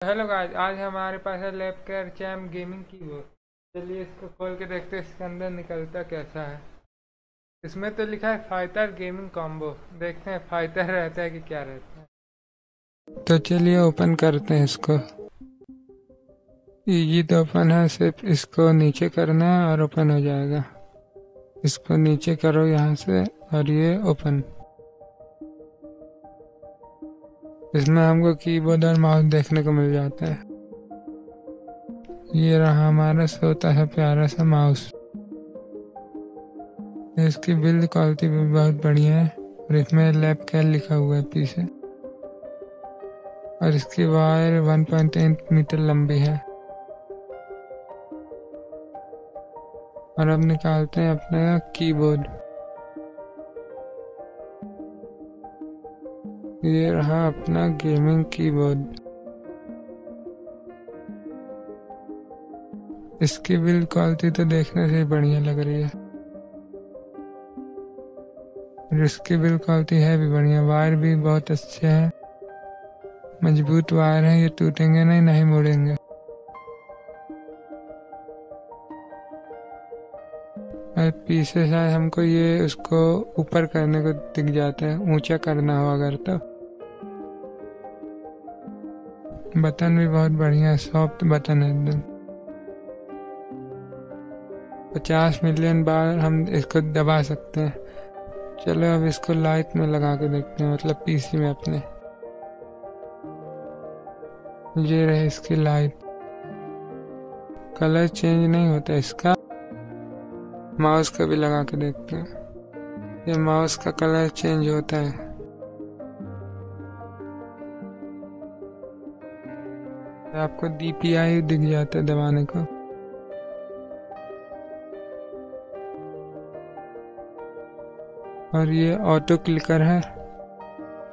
Hello guys, आज हमारे पास है लैपकेयर चैम्प गेमिंग कीबोर्ड। चलिए इसको खोल के देखते हैं इसके अंदर निकलता कैसा है। इसमें तो लिखा है फाइटर गेमिंग कॉम्बो। देखते हैं फाइटर रहता है कि क्या रहता है। तो चलिए ओपन करते हैं इसको। इजी तो ओपन है, सिर्फ इसको नीचे करना है और ओपन हो जाएगा। इसको नीचे करो यहाँ से और ये ओपन। इसमें हमको कीबोर्ड और माउस देखने को मिल जाता है। ये रहा हमारा छोटा सा प्यारा सा माउस। इसकी बिल्ड क्वालिटी भी बहुत बढ़िया है और इसमें लैपकेयर लिखा हुआ है पीछे। और इसकी वायर 1.8 मीटर लंबी है। और अब निकालते हैं अपना कीबोर्ड। ये रहा अपना गेमिंग कीबोर्ड। इसकी बिल्ड क्वालिटी तो देखने से ही बढ़िया लग रही है और इसकी बिल्ड क्वालिटी है भी बढ़िया। वायर भी बहुत अच्छे हैं, मजबूत वायर है, ये टूटेंगे नहीं, नहीं मुड़ेंगे। और पीछे शायद हमको ये उसको ऊपर करने को दिख जाता है, ऊंचा करना हो अगर तो। बटन भी बहुत बढ़िया है, सॉफ्ट बटन है एकदम। 50 मिलियन बार हम इसको दबा सकते हैं। चलो अब इसको लाइट में लगा के देखते हैं, मतलब पीसी में अपने। ये रहे इसकी लाइट। कलर चेंज नहीं होता इसका। माउस का भी लगा के देखते हैं। ये माउस का कलर चेंज होता है। आपको DPI दिख जाता है दबाने को। और ये ऑटो क्लिकर है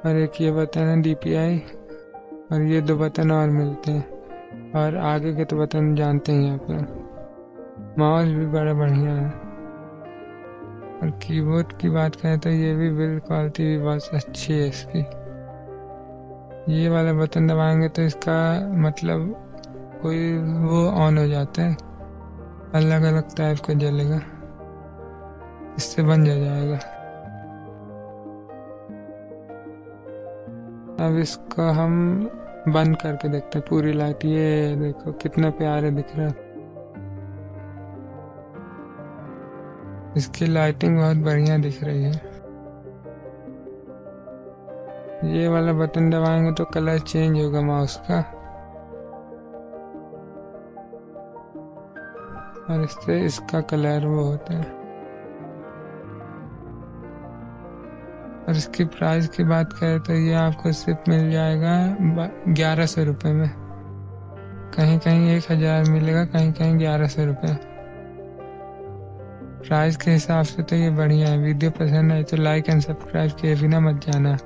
और एक ये बटन है DPI। और ये 2 बटन और मिलते हैं और आगे के तो बटन जानते हैं आप। माउस भी बड़ा बढ़िया है। और कीबोर्ड की बात करें तो ये भी बिल्ड क्वालिटी भी बहुत अच्छी है इसकी। ये वाला बटन दबाएंगे तो इसका मतलब कोई वो ऑन हो जाता है, अलग अलग टाइप का जलेगा, इससे बंद हो जाएगा। अब इसको हम बंद करके देखते हैं पूरी लाइट। ये देखो कितना प्यारे दिख रहा है। इसकी लाइटिंग बहुत बढ़िया दिख रही है। ये वाला बटन दबाएंगे तो कलर चेंज होगा माउस का और इससे इसका कलर वो होता है। और इसकी प्राइस की बात करें तो ये आपको सिर्फ मिल जाएगा 1100 रुपये में। कहीं कहीं 1000 मिलेगा, कहीं कहीं 1100 रुपये। प्राइस के हिसाब से तो ये बढ़िया है। वीडियो पसंद आए तो लाइक एंड सब्सक्राइब किए बिना मत जाना।